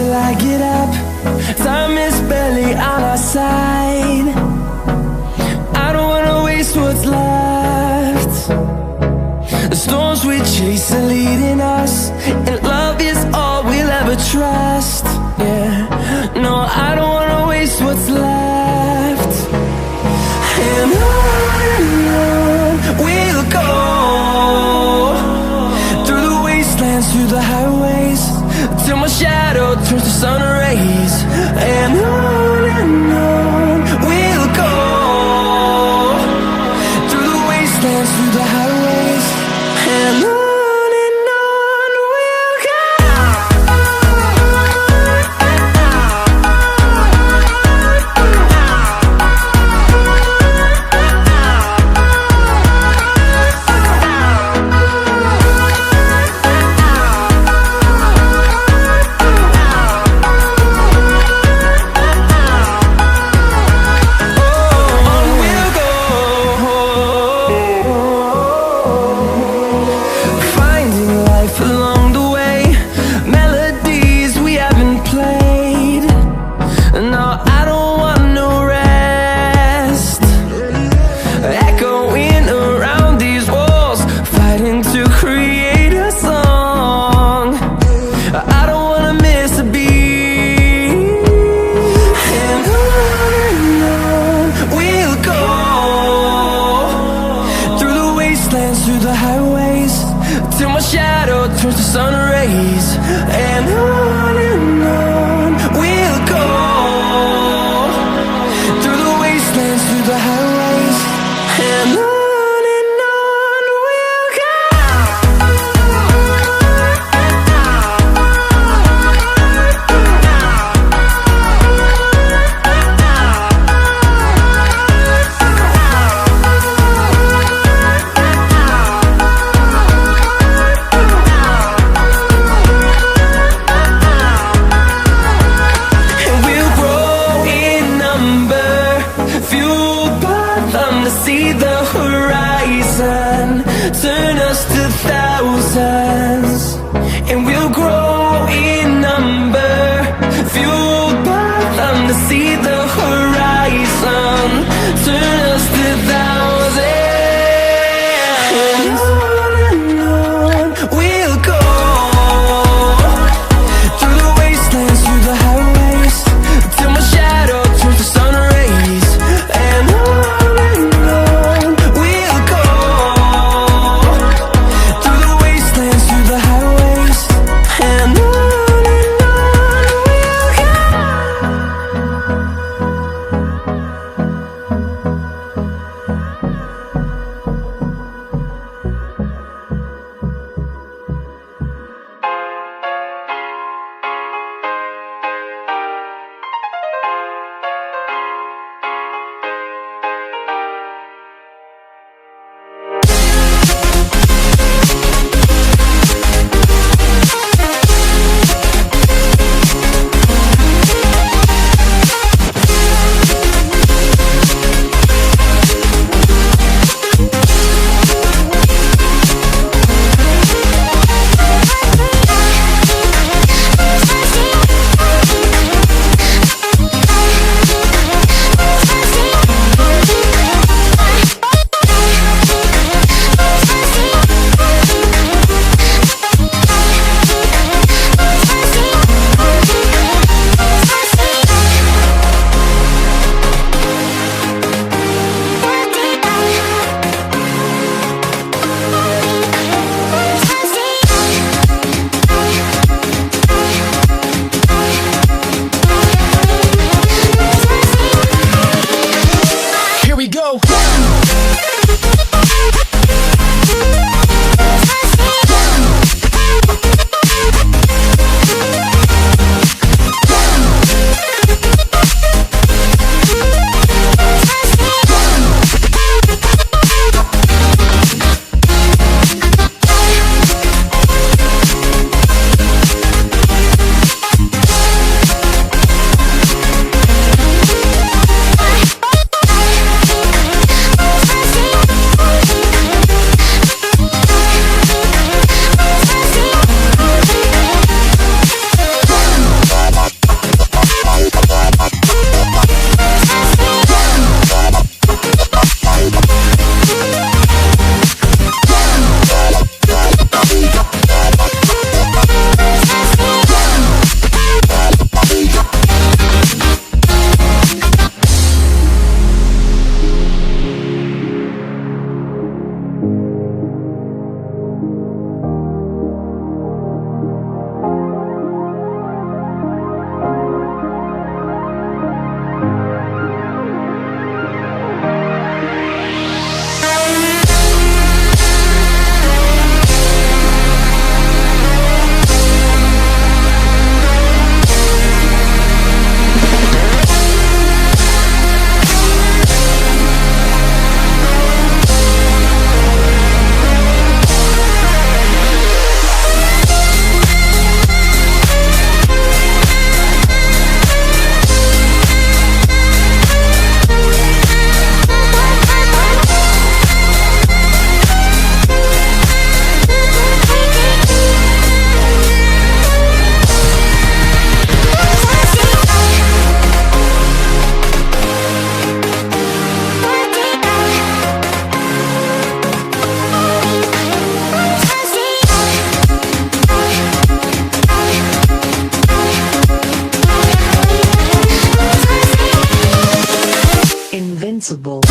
till I get up. Time is barely on our side. I don't wanna waste what's left. The storms we chase are leading us, and love is all we'll ever trust. Yeah, no, I don't wanna waste what's left. And on we'll go, through the wastelands, through the highways, till my shadow turns to sun rays. And on we'll go, through the wastelands, through the highways, and on we'll go. Through the highways, till my shadow turns to sun rays. And on we'll go, through the wastelands, through the highways, and on we'll go. See the horizon, turn us to thousands, and we'll grow in number, fueled by them. To see the horizon, turn us to thousands, and on we'll go, through the wastelands, through the highways, till my shadow turns to sun rays. And on we'll go. invincible.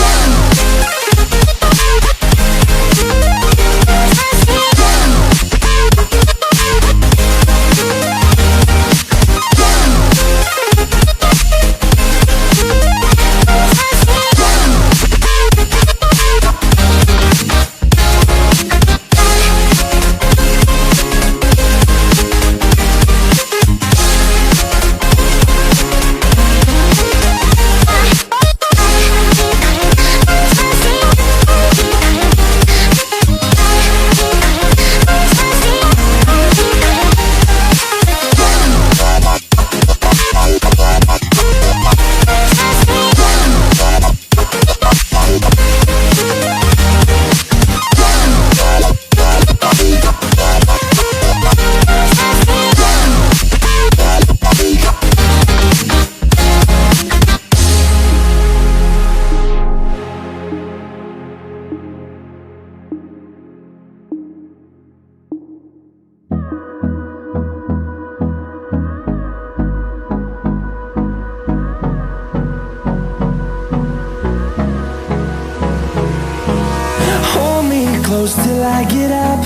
Close till I get up.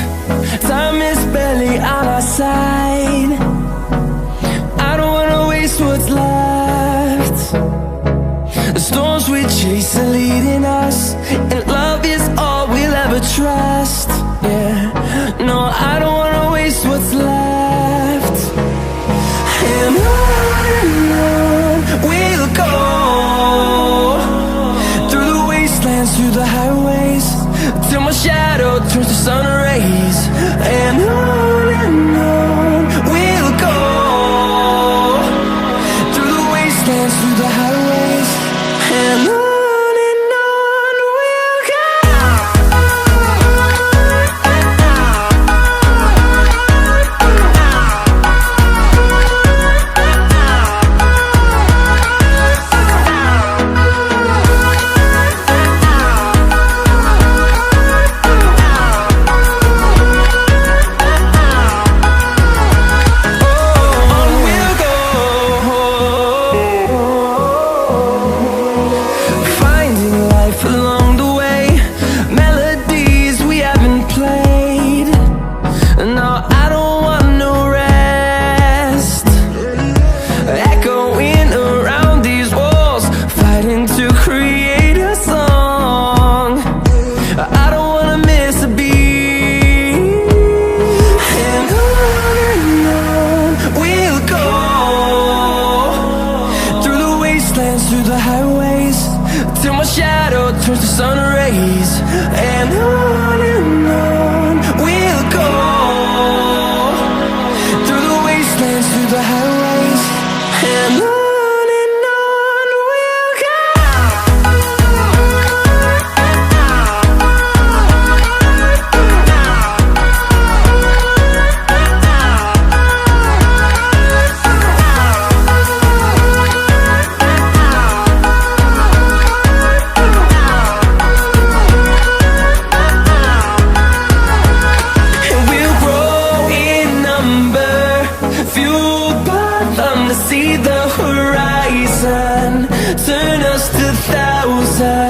Time is barely on our side. I don't wanna waste what's left. The storms we chase are leading us, and love is all we'll ever trust. Yeah, no, I don't wanna waste what's left. And on we'll go, through the wastelands, through the highways, till my shadow turns to sun rays. And on we'll go, through the wastelands, through the highways, and on we'll go. Through the highways, till my shadow turns to sun rays. And on we'll go, through the wastelands, through the highways, and on we'll go. See the horizon, turn us to thousands.